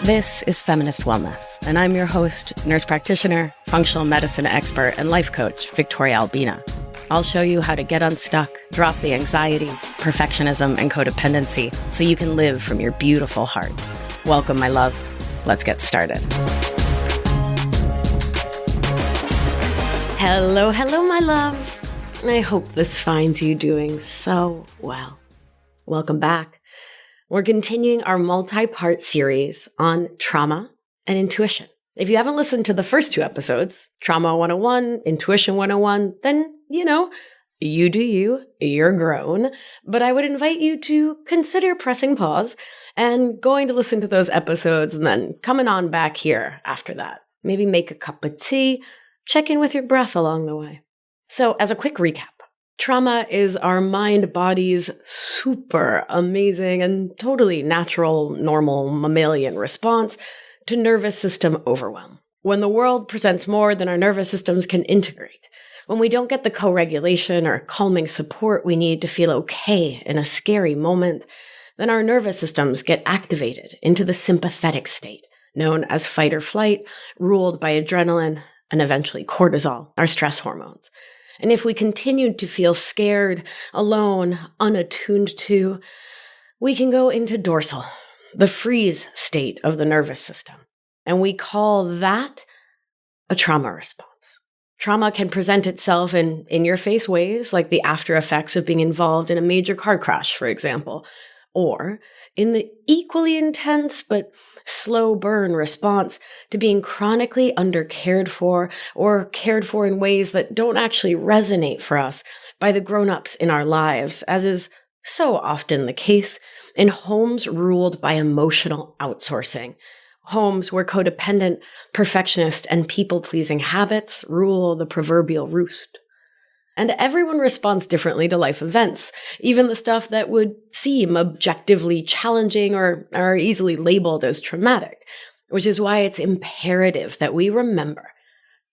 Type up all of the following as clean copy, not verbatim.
This is Feminist Wellness, and I'm your host, nurse practitioner, functional medicine expert, and life coach, Victoria Albina. I'll show you how to get unstuck, drop the anxiety, perfectionism, and codependency so you can live from your beautiful heart. Welcome, my love. Let's get started. Hello, my love. I hope this finds you doing so well. Welcome back. We're continuing our multi-part series on trauma and intuition. If you haven't listened to the first two episodes, Trauma 101, Intuition 101, then, you do you, you're grown. But I would invite you to consider pressing pause and going to listen to those episodes and then coming on back here after that. Maybe make a cup of tea, check in with your breath along the way. So as a quick recap, trauma is our mind-body's super amazing and totally natural, normal mammalian response to nervous system overwhelm. When the world presents more than our nervous systems can integrate, when we don't get the co-regulation or calming support we need to feel okay in a scary moment, then our nervous systems get activated into the sympathetic state, known as fight or flight, ruled by adrenaline and eventually cortisol, our stress hormones. And if we continue to feel scared, alone, unattuned to, we can go into dorsal, the freeze state of the nervous system. And we call that a trauma response. Trauma can present itself in in-your-face ways, like the after effects of being involved in a major car crash, for example, or in the equally intense but slow burn response to being chronically undercared for or cared for in ways that don't actually resonate for us by the grown-ups in our lives, as is so often the case in homes ruled by emotional outsourcing, homes where codependent, perfectionist, and people-pleasing habits rule the proverbial roost. And everyone responds differently to life events, even the stuff that would seem objectively challenging or are easily labeled as traumatic, which is why it's imperative that we remember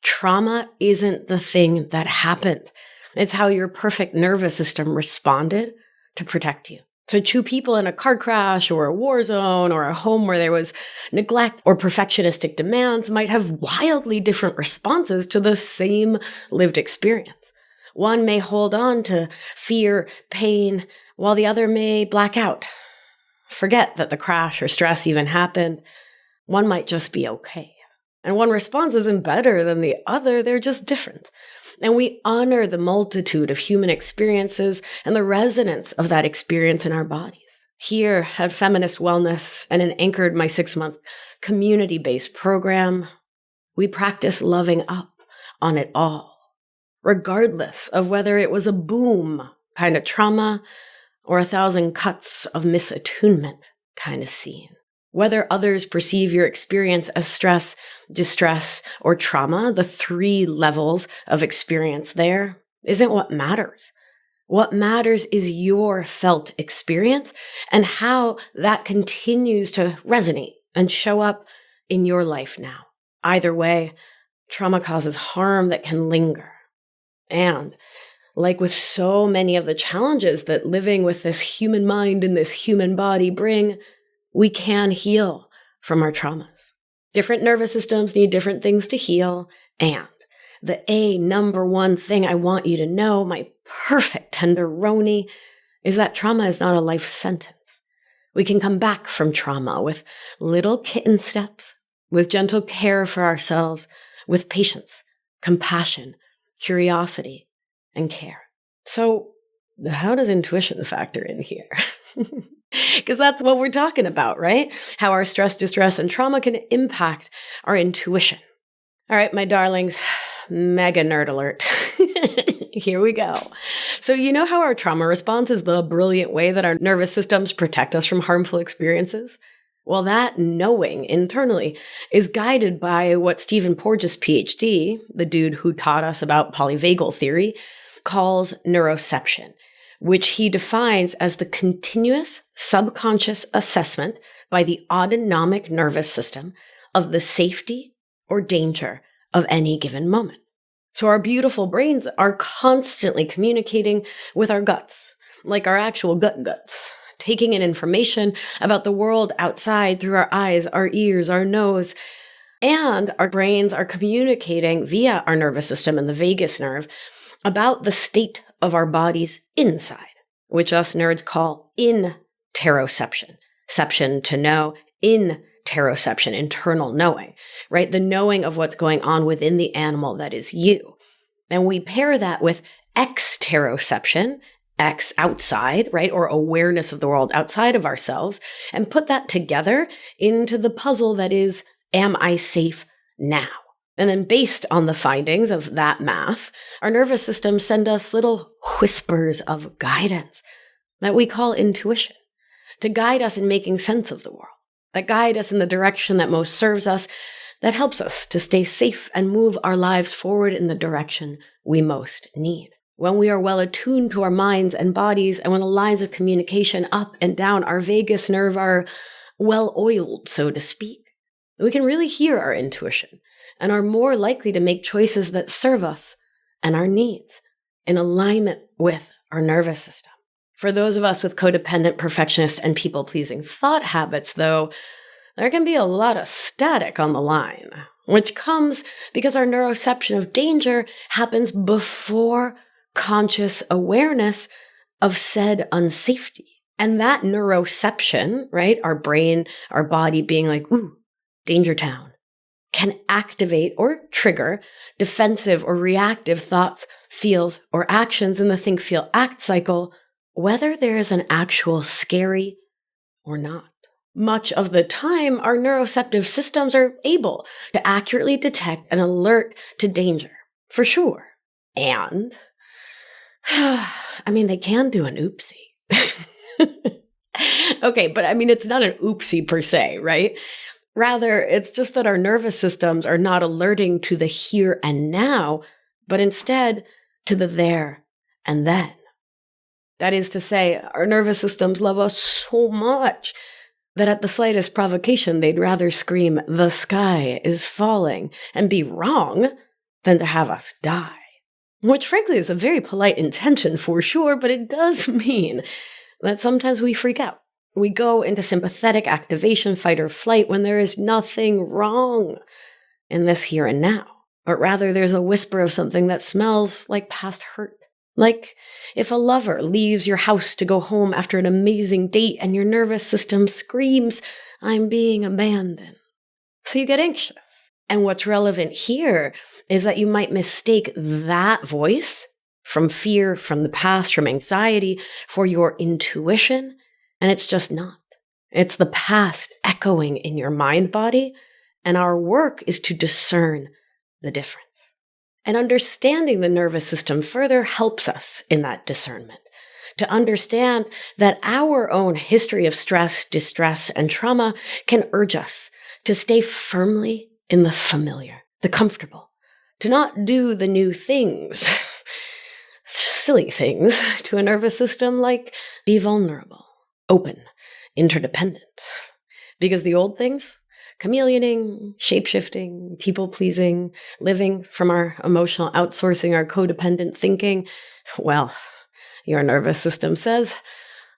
trauma isn't the thing that happened. It's how your perfect nervous system responded to protect you. So two people in a car crash or a war zone or a home where there was neglect or perfectionistic demands might have wildly different responses to the same lived experience. One may hold on to fear, pain, while the other may black out. Forget that the crash or stress even happened. One might just be okay. And one response isn't better than the other, they're just different. And we honor the multitude of human experiences and the resonance of that experience in our bodies. Here at Feminist Wellness and in Anchored, my 6-month community-based program, we practice loving up on it all, regardless of whether it was a boom kind of trauma or 1,000 cuts of misattunement kind of scene. Whether others perceive your experience as stress, distress, or trauma, the 3 levels of experience there isn't what matters. What matters is your felt experience and how that continues to resonate and show up in your life now. Either way, trauma causes harm that can linger. And like with so many of the challenges that living with this human mind and this human body bring, we can heal from our traumas. Different nervous systems need different things to heal. And the number one thing I want you to know, my perfect tenderoni, is that trauma is not a life sentence. We can come back from trauma with little kitten steps, with gentle care for ourselves, with patience, compassion, curiosity, and care. So how does intuition factor in here? Because that's what we're talking about, right? How our stress, distress, and trauma can impact our intuition. All right, my darlings, mega nerd alert. Here we go. So you know how our trauma response is the brilliant way that our nervous systems protect us from harmful experiences? Well, that knowing internally is guided by what Stephen Porges, PhD, the dude who taught us about polyvagal theory, calls neuroception, which he defines as the continuous subconscious assessment by the autonomic nervous system of the safety or danger of any given moment. So our beautiful brains are constantly communicating with our guts, like our actual guts, taking in information about the world outside through our eyes, our ears, our nose, and our brains are communicating via our nervous system and the vagus nerve about the state of our body's inside, which us nerds call interoception. Ception to know, interoception, internal knowing, right? The knowing of what's going on within the animal that is you. And we pair that with exteroception, X outside, right? Or awareness of the world outside of ourselves, and put that together into the puzzle that is, am I safe now? And then based on the findings of that math, our nervous system send us little whispers of guidance that we call intuition, to guide us in making sense of the world, that guide us in the direction that most serves us, that helps us to stay safe and move our lives forward in the direction we most need. When we are well attuned to our minds and bodies, and when the lines of communication up and down our vagus nerve are well oiled, so to speak, we can really hear our intuition and are more likely to make choices that serve us and our needs in alignment with our nervous system. For those of us with codependent, perfectionist, and people-pleasing thought habits, though, there can be a lot of static on the line, which comes because our neuroception of danger happens before conscious awareness of said unsafety. And that neuroception, right, our brain, our body being like, ooh, danger town, can activate or trigger defensive or reactive thoughts, feels, or actions in the think, feel, act cycle, whether there is an actual scary or not. Much of the time, our neuroceptive systems are able to accurately detect and alert to danger, for sure. And, they can do an oopsie. Okay, but it's not an oopsie per se, right? Rather, it's just that our nervous systems are not alerting to the here and now, but instead to the there and then. That is to say, our nervous systems love us so much that at the slightest provocation, they'd rather scream, "The sky is falling," and be wrong than to have us die. Which frankly is a very polite intention for sure, but it does mean that sometimes we freak out. We go into sympathetic activation, fight or flight, when there is nothing wrong in this here and now, but rather there's a whisper of something that smells like past hurt. Like if a lover leaves your house to go home after an amazing date and your nervous system screams, "I'm being abandoned." So you get anxious. And what's relevant here is that you might mistake that voice from fear, from the past, from anxiety, for your intuition. And it's just not. It's the past echoing in your mind body. And our work is to discern the difference. And understanding the nervous system further helps us in that discernment, to understand that our own history of stress, distress, and trauma can urge us to stay firmly in the familiar, the comfortable, to not do the new things, silly things to a nervous system like be vulnerable, open, interdependent. Because the old things, chameleoning, shape-shifting, people-pleasing, living from our emotional outsourcing, our codependent thinking, well, your nervous system says,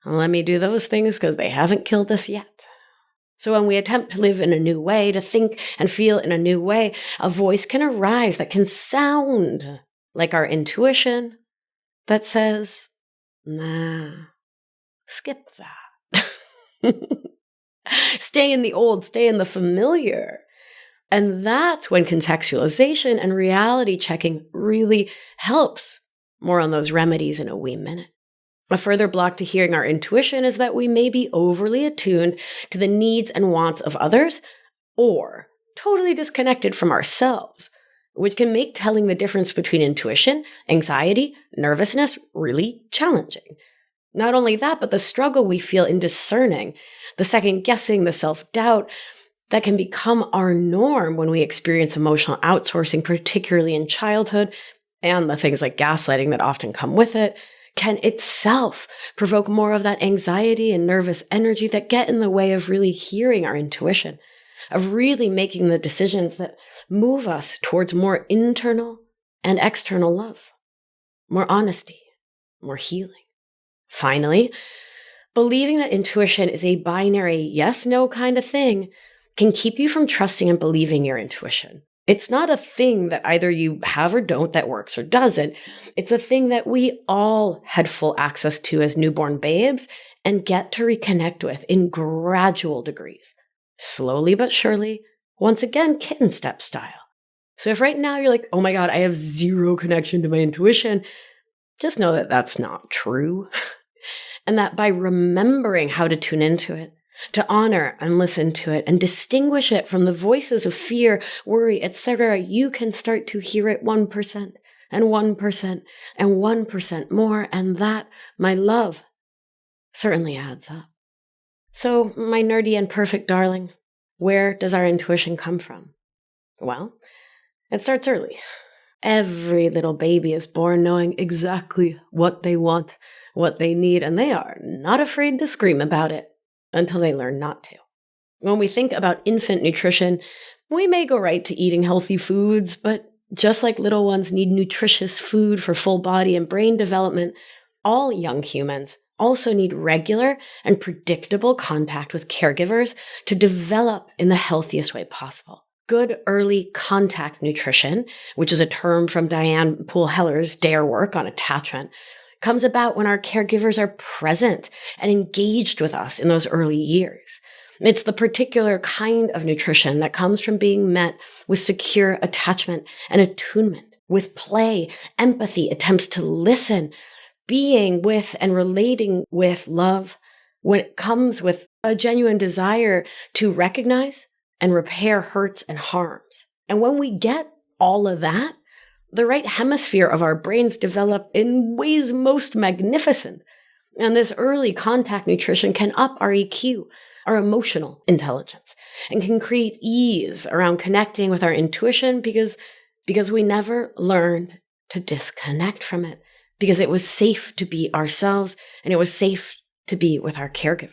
let me do those things because they haven't killed us yet. So when we attempt to live in a new way, to think and feel in a new way, a voice can arise that can sound like our intuition that says, nah, skip that. Stay in the old, stay in the familiar. And that's when contextualization and reality checking really helps. More on those remedies in a wee minute. A further block to hearing our intuition is that we may be overly attuned to the needs and wants of others, or totally disconnected from ourselves, which can make telling the difference between intuition, anxiety, nervousness really challenging. Not only that, but the struggle we feel in discerning, the second guessing, the self-doubt that can become our norm when we experience emotional outsourcing, particularly in childhood, and the things like gaslighting that often come with it, can itself provoke more of that anxiety and nervous energy that get in the way of really hearing our intuition, of really making the decisions that move us towards more internal and external love, more honesty, more healing. Finally, Believing that intuition is a binary yes-no kind of thing can keep you from trusting and believing your intuition. It's not a thing that either you have or don't that works or doesn't. It's a thing that we all had full access to as newborn babes and get to reconnect with in gradual degrees. Slowly but surely, once again, kitten step style. So if right now you're like, oh my God, I have zero connection to my intuition, just know that that's not true. And that by remembering how to tune into it, to honor and listen to it and distinguish it from the voices of fear, worry, etc., you can start to hear it 1% and 1% and 1% more. And that, my love, certainly adds up. So, my nerdy and perfect darling, where does our intuition come from? Well, it starts early. Every little baby is born knowing exactly what they want, what they need, and they are not afraid to scream about it until they learn not to. When we think about infant nutrition, we may go right to eating healthy foods, but just like little ones need nutritious food for full body and brain development, all young humans also need regular and predictable contact with caregivers to develop in the healthiest way possible. Good early contact nutrition, which is a term from Diane Poole-Heller's DARE work on attachment, comes about when our caregivers are present and engaged with us in those early years. It's the particular kind of nutrition that comes from being met with secure attachment and attunement, with play, empathy, attempts to listen, being with and relating with love, when it comes with a genuine desire to recognize and repair hurts and harms. And when we get all of that, the right hemisphere of our brains develop in ways most magnificent. And this early contact nutrition can up our EQ, our emotional intelligence, and can create ease around connecting with our intuition because we never learned to disconnect from it, because it was safe to be ourselves and it was safe to be with our caregivers.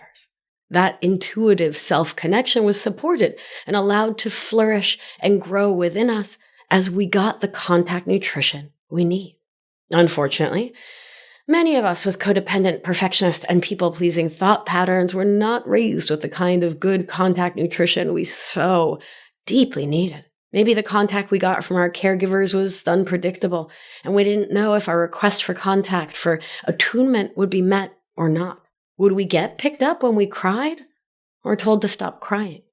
That intuitive self-connection was supported and allowed to flourish and grow within us as we got the contact nutrition we need. Unfortunately, many of us with codependent, perfectionist, and people-pleasing thought patterns were not raised with the kind of good contact nutrition we so deeply needed. Maybe the contact we got from our caregivers was unpredictable, and we didn't know if our request for contact, for attunement, would be met or not. Would we get picked up when we cried, or told to stop crying,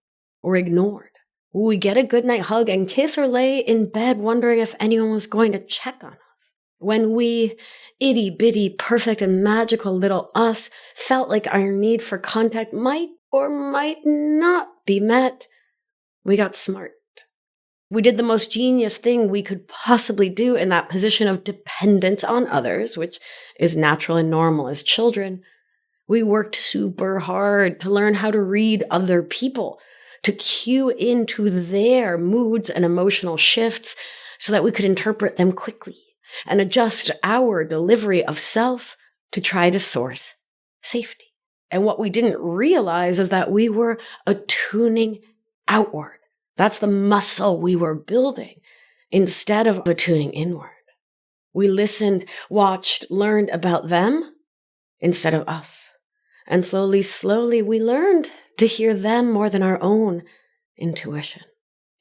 or ignored? Would we get a goodnight hug and kiss, or lay in bed wondering if anyone was going to check on us? When we, itty-bitty, perfect and magical little us, felt like our need for contact might or might not be met, we got smart. We did the most genius thing we could possibly do in that position of dependence on others, which is natural and normal as children. We worked super hard to learn how to read other people, to cue into their moods and emotional shifts so that we could interpret them quickly and adjust our delivery of self to try to source safety. And what we didn't realize is that we were attuning outward. That's the muscle we were building instead of attuning inward. We listened, watched, learned about them instead of us. And slowly, we learned to hear them more than our own intuition.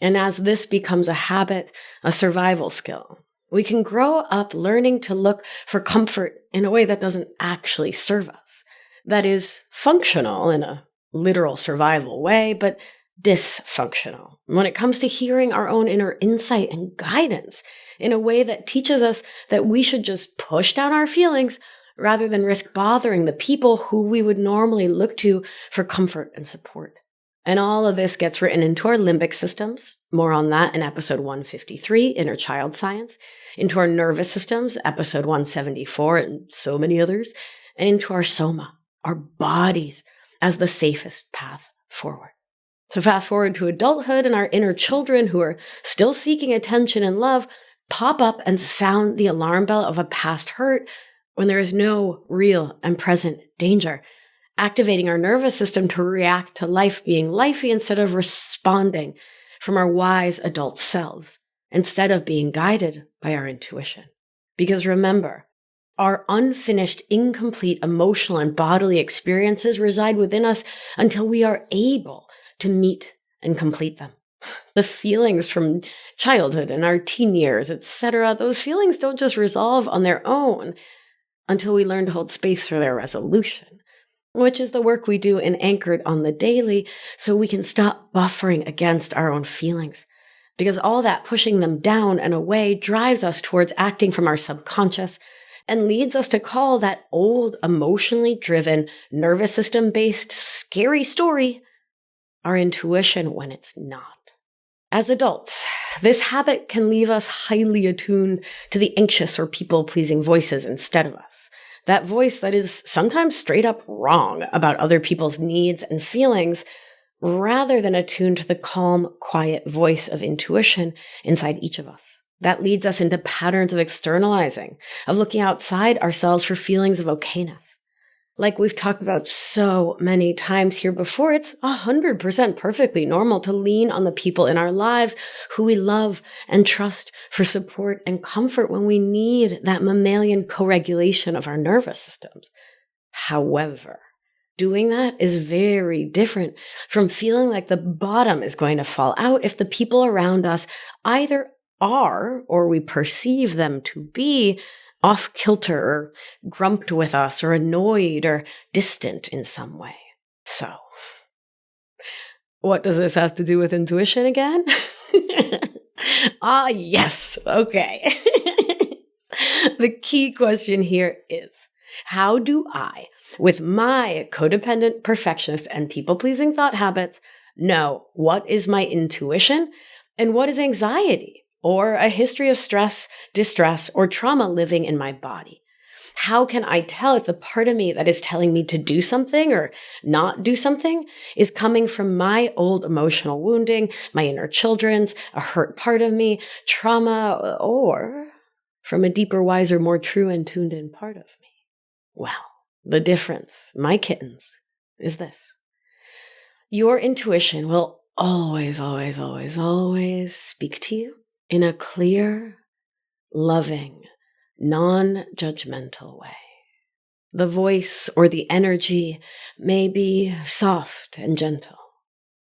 And as this becomes a habit, a survival skill, we can grow up learning to look for comfort in a way that doesn't actually serve us. That is functional in a literal survival way, but dysfunctional when it comes to hearing our own inner insight and guidance in a way that teaches us that we should just push down our feelings rather than risk bothering the people who we would normally look to for comfort and support. And all of this gets written into our limbic systems, more on that in episode 153, Inner Child Science, into our nervous systems, episode 174, and so many others, and into our soma, our bodies, as the safest path forward. So fast forward to adulthood, and our inner children who are still seeking attention and love pop up and sound the alarm bell of a past hurt when there is no real and present danger, activating our nervous system to react to life being lifey instead of responding from our wise adult selves, instead of being guided by our intuition. Because remember, Our unfinished, incomplete emotional and bodily experiences reside within us until we are able to meet and complete them. The feelings from childhood and our teen years, etc., those feelings don't just resolve on their own until we learn to hold space for their resolution, which is the work we do in Anchored on the Daily, so we can stop buffering against our own feelings. Because all that pushing them down and away drives us towards acting from our subconscious and leads us to call that old, emotionally driven, nervous system-based, scary story our intuition when it's not. As adults, this habit can leave us highly attuned to the anxious or people-pleasing voices instead of us. That voice that is sometimes straight up wrong about other people's needs and feelings, rather than attuned to the calm, quiet voice of intuition inside each of us. That leads us into patterns of externalizing, of looking outside ourselves for feelings of okayness. Like we've talked about so many times here before, it's 100% perfectly normal to lean on the people in our lives who we love and trust for support and comfort when we need that mammalian co-regulation of our nervous systems. However, doing that is very different from feeling like the bottom is going to fall out if the people around us either are, or we perceive them to be, off kilter or grumped with us or annoyed or distant in some way. So, what does this have to do with intuition again? Yes. Okay. The key question here is, how do I, with my codependent, perfectionist, and people-pleasing thought habits, know what is my intuition and what is anxiety? Or a history of stress, distress, or trauma living in my body? How can I tell if the part of me that is telling me to do something or not do something is coming from my old emotional wounding, my inner children's, a hurt part of me, trauma, or from a deeper, wiser, more true and tuned in part of me? Well, the difference, my kittens, is this. Your intuition will always, always, always, always speak to you in a clear, loving, non-judgmental way. The voice or the energy may be soft and gentle.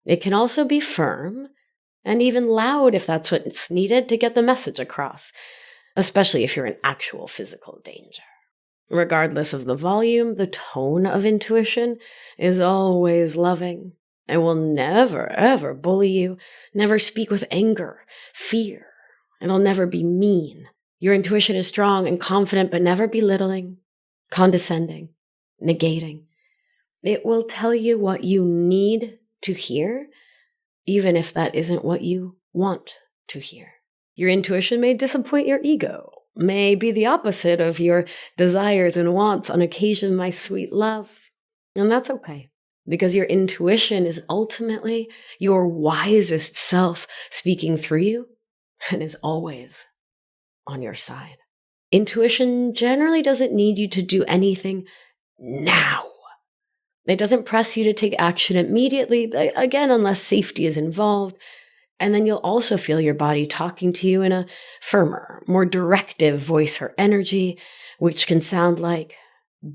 It can also be firm and even loud if that's what's needed to get the message across, especially if you're in actual physical danger. Regardless of the volume, the tone of intuition is always loving and will never, ever bully you, never speak with anger, fear. It'll never be mean. Your intuition is strong and confident, but never belittling, condescending, negating. It will tell you what you need to hear, even if that isn't what you want to hear. Your intuition may disappoint your ego, may be the opposite of your desires and wants on occasion, my sweet love. And that's okay, because your intuition is ultimately your wisest self speaking through you, and is always on your side. Intuition generally doesn't need you to do anything now. It doesn't press you to take action immediately, again, unless safety is involved. And then you'll also feel your body talking to you in a firmer, more directive voice or energy, which can sound like,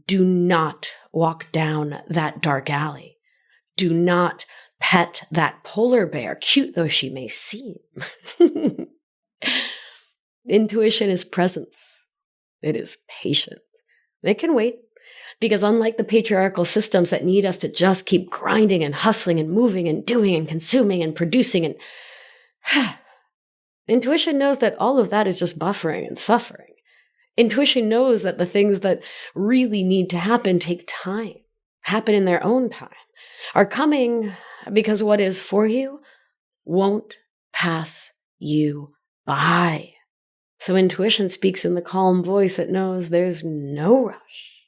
do not walk down that dark alley. Do not pet that polar bear, cute though she may seem. Intuition is presence. It is patient. It can wait, because unlike the patriarchal systems that need us to just keep grinding and hustling and moving and doing and consuming and producing and intuition knows that all of that is just buffering and suffering. Intuition knows that the things that really need to happen take time, happen in their own time, are coming because what is for you won't pass you by. So intuition speaks in the calm voice that knows there's no rush.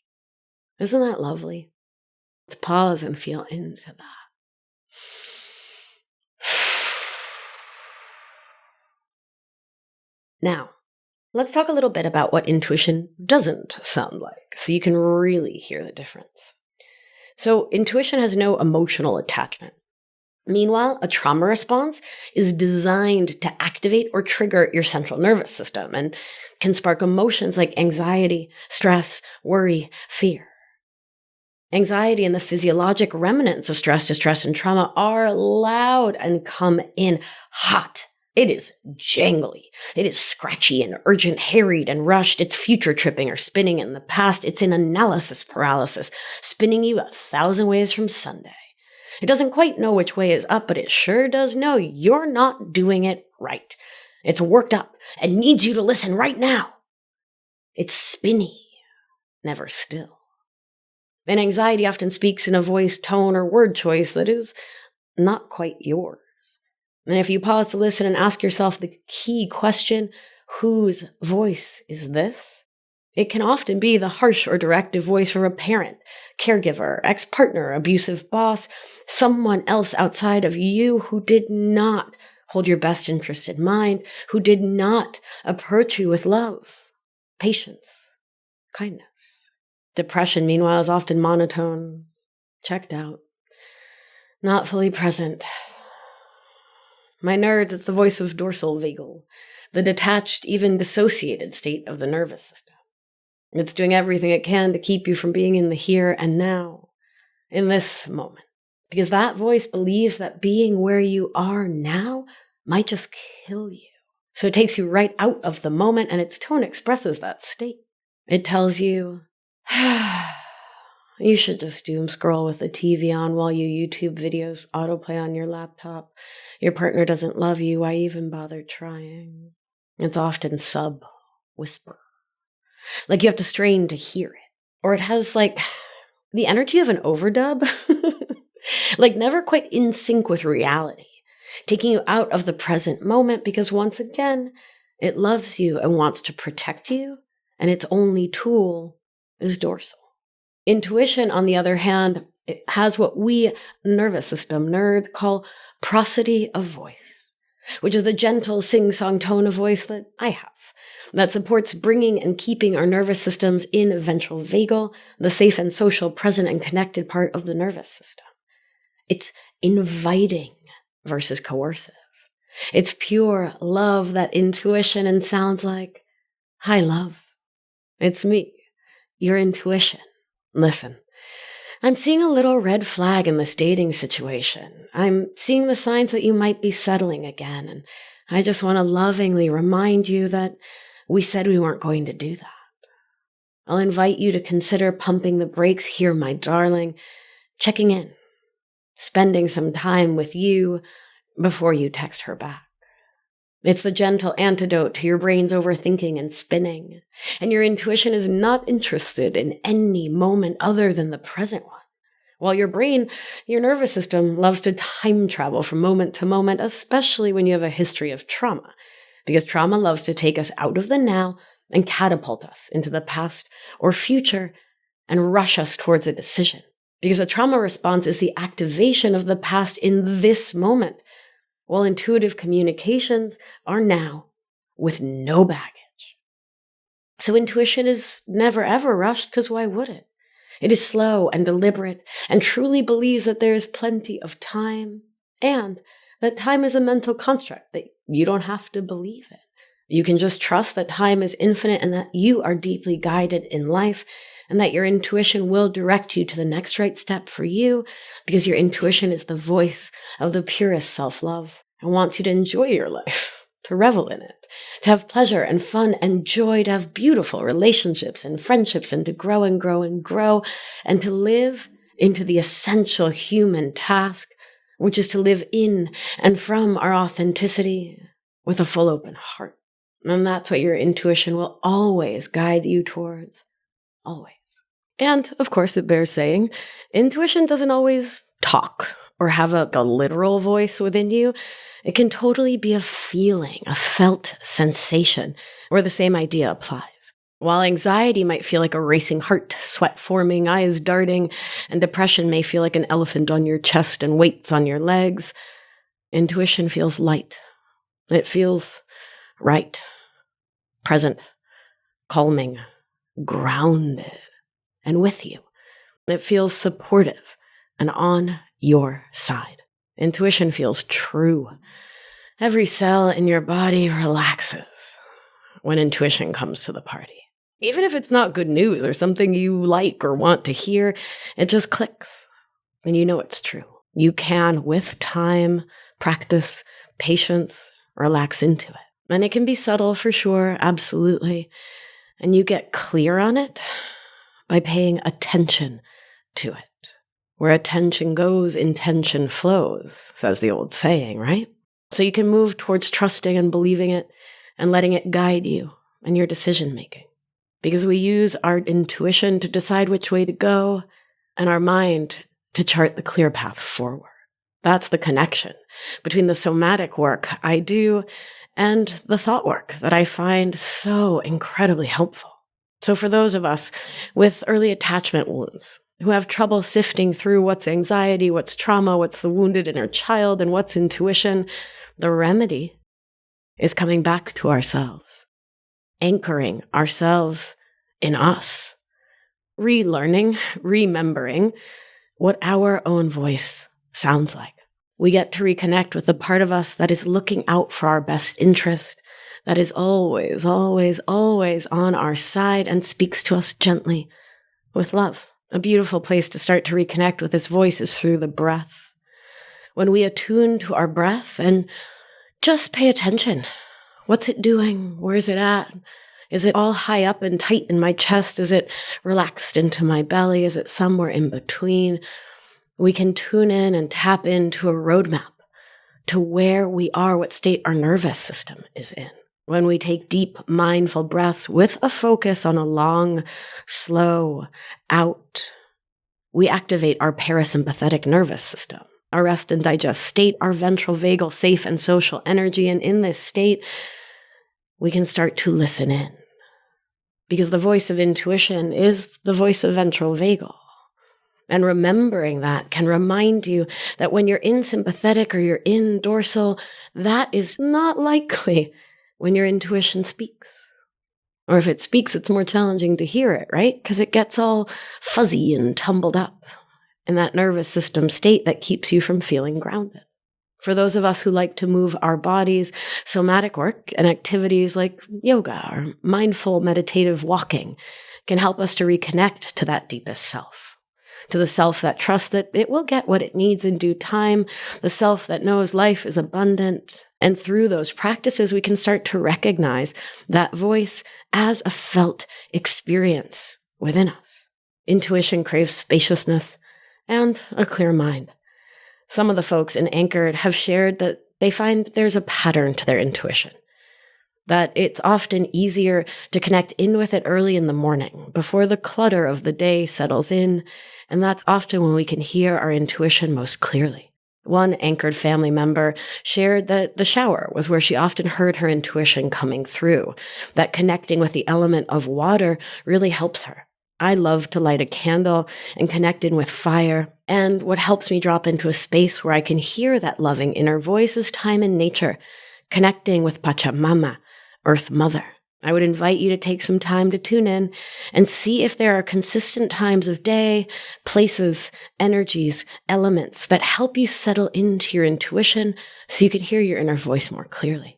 Isn't that lovely? Let's pause and feel into that. Now, let's talk a little bit about what intuition doesn't sound like, so you can really hear the difference. So intuition has no emotional attachment. Meanwhile, a trauma response is designed to activate or trigger your central nervous system and can spark emotions like anxiety, stress, worry, fear. Anxiety and the physiologic remnants of stress, distress, and trauma are loud and come in hot. It is jangly. It is scratchy and urgent, harried and rushed. It's future tripping or spinning in the past. It's in analysis paralysis, spinning you 1,000 ways from Sunday. It doesn't quite know which way is up, but it sure does know you're not doing it right. It's worked up and needs you to listen right now. It's spinny, never still. And anxiety often speaks in a voice, tone, or word choice that is not quite yours. And if you pause to listen and ask yourself the key question, whose voice is this? It can often be the harsh or directive voice from a parent, caregiver, ex-partner, abusive boss, someone else outside of you who did not hold your best interest in mind, who did not approach you with love, patience, kindness. Depression, meanwhile, is often monotone, checked out, not fully present. My nerds, it's the voice of dorsal vagal, the detached, even dissociated state of the nervous system. It's doing everything it can to keep you from being in the here and now, in this moment. Because that voice believes that being where you are now might just kill you. So it takes you right out of the moment, and its tone expresses that state. It tells you, you should just doom scroll with the TV on while you YouTube videos autoplay on your laptop. Your partner doesn't love you. Why even bother trying? It's often sub-whisper. Like you have to strain to hear it. Or it has like the energy of an overdub. Like never quite in sync with reality. Taking you out of the present moment because once again, it loves you and wants to protect you. And its only tool is dorsal. Intuition, on the other hand, it has what we nervous system nerds call prosody of voice, which is the gentle sing-song tone of voice that I have. That supports bringing and keeping our nervous systems in ventral vagal, the safe and social, present and connected part of the nervous system. It's inviting versus coercive. It's pure love, that intuition, and sounds like, hi, love. It's me, your intuition. Listen, I'm seeing a little red flag in this dating situation. I'm seeing the signs that you might be settling again, and I just want to lovingly remind you that we said we weren't going to do that. I'll invite you to consider pumping the brakes here, my darling, checking in, spending some time with you before you text her back. It's the gentle antidote to your brain's overthinking and spinning, and your intuition is not interested in any moment other than the present one. While your brain, your nervous system, loves to time travel from moment to moment, especially when you have a history of trauma. Because trauma loves to take us out of the now and catapult us into the past or future and rush us towards a decision. Because a trauma response is the activation of the past in this moment, while intuitive communications are now with no baggage. So intuition is never ever rushed, because why would it? It is slow and deliberate and truly believes that there is plenty of time, and that time is a mental construct, that you don't have to believe it. You can just trust that time is infinite and that you are deeply guided in life, and that your intuition will direct you to the next right step for you, because your intuition is the voice of the purest self-love and wants you to enjoy your life, to revel in it, to have pleasure and fun and joy, to have beautiful relationships and friendships, and to grow and grow and grow, and to live into the essential human task, which is to live in and from our authenticity with a full open heart. And that's what your intuition will always guide you towards. Always. And, of course, it bears saying, intuition doesn't always talk or have a literal voice within you. It can totally be a feeling, a felt sensation, where the same idea applies. While anxiety might feel like a racing heart, sweat forming, eyes darting, and depression may feel like an elephant on your chest and weights on your legs, intuition feels light. It feels right, present, calming, grounded, and with you. It feels supportive and on your side. Intuition feels true. Every cell in your body relaxes when intuition comes to the party. Even if it's not good news or something you like or want to hear, it just clicks and you know it's true. You can, with time, practice, patience, relax into it. And it can be subtle for sure, absolutely. And you get clear on it by paying attention to it. Where attention goes, intention flows, says the old saying, right? So you can move towards trusting and believing it and letting it guide you in your decision making. Because we use our intuition to decide which way to go and our mind to chart the clear path forward. That's the connection between the somatic work I do and the thought work that I find so incredibly helpful. So for those of us with early attachment wounds, who have trouble sifting through what's anxiety, what's trauma, what's the wounded inner child, and what's intuition, the remedy is coming back to ourselves, anchoring ourselves in us, relearning, remembering what our own voice sounds like. We get to reconnect with the part of us that is looking out for our best interest, that is always, always, always on our side and speaks to us gently with love. A beautiful place to start to reconnect with this voice is through the breath. When we attune to our breath and just pay attention. What's it doing? Where is it at? Is it all high up and tight in my chest? Is it relaxed into my belly? Is it somewhere in between? We can tune in and tap into a roadmap to where we are, what state our nervous system is in. When we take deep, mindful breaths with a focus on a long, slow out, we activate our parasympathetic nervous system, our rest and digest state, our ventral vagal safe and social energy. And in this state, we can start to listen in. Because the voice of intuition is the voice of ventral vagal. And remembering that can remind you that when you're in sympathetic or you're in dorsal, that is not likely when your intuition speaks. Or if it speaks, it's more challenging to hear it, right? Because it gets all fuzzy and tumbled up in that nervous system state that keeps you from feeling grounded. For those of us who like to move our bodies, somatic work and activities like yoga or mindful meditative walking can help us to reconnect to that deepest self. To the self that trusts that it will get what it needs in due time, the self that knows life is abundant. And through those practices, we can start to recognize that voice as a felt experience within us. Intuition craves spaciousness and a clear mind. Some of the folks in Anchored have shared that they find there's a pattern to their intuition, that it's often easier to connect in with it early in the morning before the clutter of the day settles in. And that's often when we can hear our intuition most clearly. One Anchored family member shared that the shower was where she often heard her intuition coming through, that connecting with the element of water really helps her. I love to light a candle and connect in with fire. And what helps me drop into a space where I can hear that loving inner voice is time in nature, connecting with Pachamama, Earth Mother. I would invite you to take some time to tune in and see if there are consistent times of day, places, energies, elements that help you settle into your intuition so you can hear your inner voice more clearly.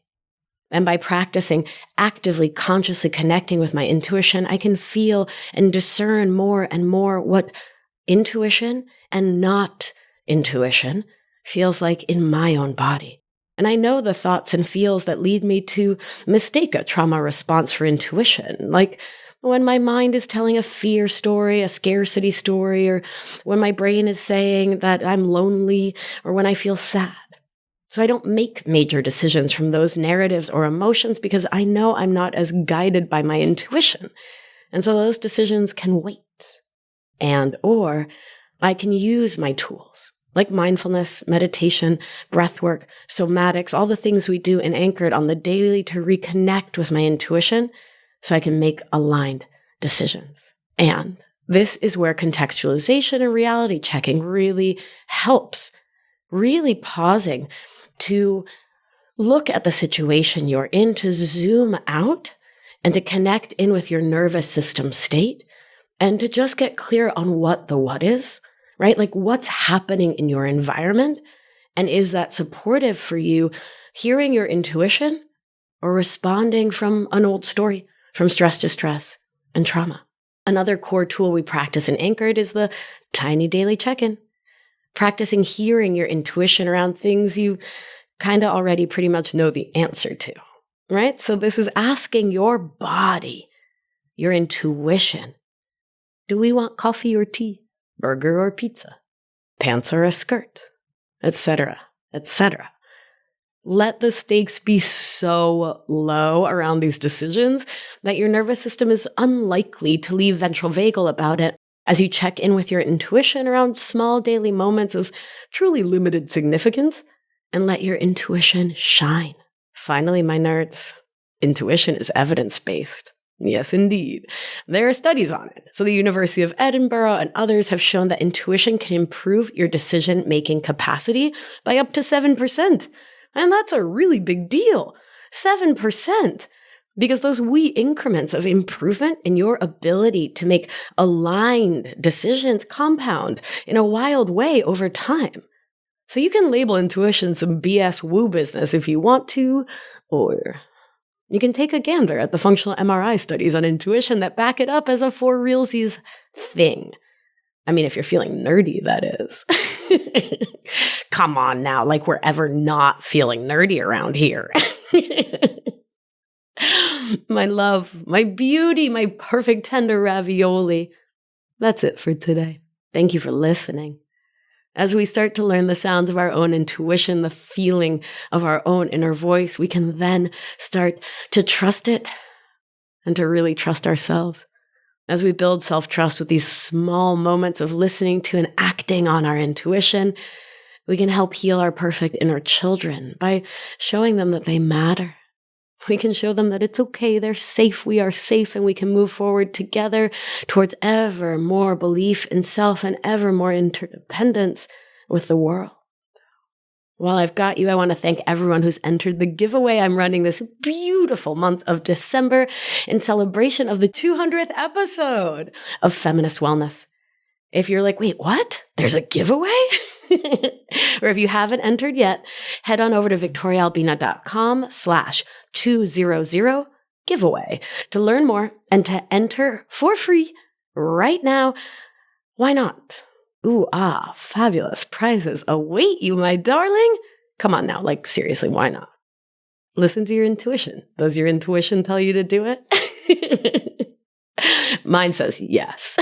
And by practicing actively, consciously connecting with my intuition, I can feel and discern more and more what intuition and not intuition feels like in my own body. And I know the thoughts and feels that lead me to mistake a trauma response for intuition, like when my mind is telling a fear story, a scarcity story, or when my brain is saying that I'm lonely, or when I feel sad. So I don't make major decisions from those narratives or emotions because I know I'm not as guided by my intuition. And so those decisions can wait. Or I can use my tools, like mindfulness, meditation, breathwork, somatics, all the things we do in Anchored on the daily to reconnect with my intuition so I can make aligned decisions. And this is where contextualization and reality checking really helps. Really pausing to look at the situation you're in, to zoom out and to connect in with your nervous system state and to just get clear on what the what is. Right? Like what's happening in your environment And is that supportive for you, hearing your intuition or responding from an old story, from stress, distress, and trauma? Another core tool we practice in Anchored is the tiny daily check-in. Practicing hearing your intuition around things you kind of already pretty much know the answer to, right? So this is asking your body, your intuition, do we want coffee or tea, burger or pizza, pants or a skirt, etc., etc. Let the stakes be so low around these decisions that your nervous system is unlikely to leave ventral vagal about it as you check in with your intuition around small daily moments of truly limited significance and let your intuition shine. Finally, my nerds, intuition is evidence-based. Yes, indeed. There are studies on it. So the University of Edinburgh and others have shown that intuition can improve your decision-making capacity by up to 7%. And that's a really big deal. 7%. Because those wee increments of improvement in your ability to make aligned decisions compound in a wild way over time. So you can label intuition some BS woo business if you want to, or you can take a gander at the functional MRI studies on intuition that back it up as a for realsies thing. I mean, if you're feeling nerdy, that is. Come on now, like we're ever not feeling nerdy around here. My love, my beauty, my perfect tender ravioli. That's it for today. Thank you for listening. As we start to learn the sounds of our own intuition, the feeling of our own inner voice, we can then start to trust it and to really trust ourselves. As we build self-trust with these small moments of listening to and acting on our intuition, we can help heal our perfect inner children by showing them that they matter. We can show them that it's okay, they're safe, we are safe, and we can move forward together towards ever more belief in self and ever more interdependence with the world. While I've got you, I want to thank everyone who's entered the giveaway I'm running this beautiful month of December in celebration of the 200th episode of Feminist Wellness. If you're like, wait, what? There's a giveaway? Or if you haven't entered yet, head on over to victoriaalbina.com/200 giveaway to learn more and to enter for free right now. Why not? Ooh, fabulous prizes await you, my darling. Come on now, like seriously, why not? Listen to your intuition. Does your intuition tell you to do it? Mine says yes.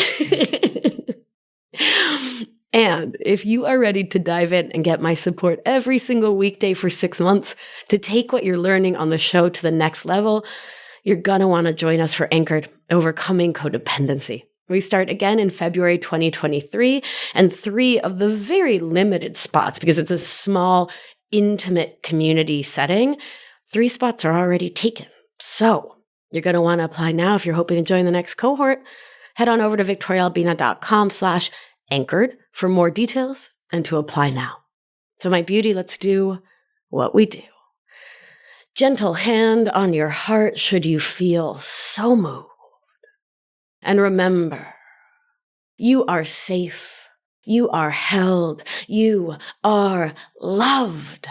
And if you are ready to dive in and get my support every single weekday for 6 months to take what you're learning on the show to the next level, you're going to want to join us for Anchored, Overcoming Codependency. We start again in February 2023, and 3 of the very limited spots, because it's a small, intimate community setting, 3 spots are already taken. So you're going to want to apply now if you're hoping to join the next cohort. Head on over to victoriaalbina.com/anchored for more details and to apply now. So my beauty, let's do what we do. Gentle hand on your heart should you feel so moved. And remember, you are safe, you are held, you are loved.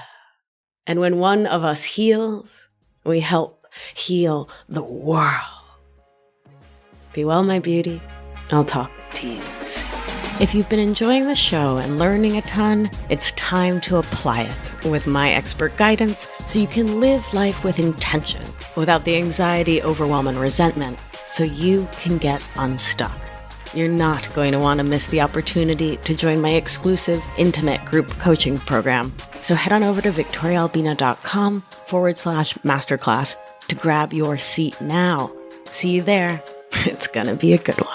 And when one of us heals, we help heal the world. Be well, my beauty. I'll talk to you soon. If you've been enjoying the show and learning a ton, it's time to apply it with my expert guidance so you can live life with intention without the anxiety, overwhelm, and resentment so you can get unstuck. You're not going to want to miss the opportunity to join my exclusive intimate group coaching program. So head on over to victoriaalbina.com/masterclass to grab your seat now. See you there. It's going to be a good one.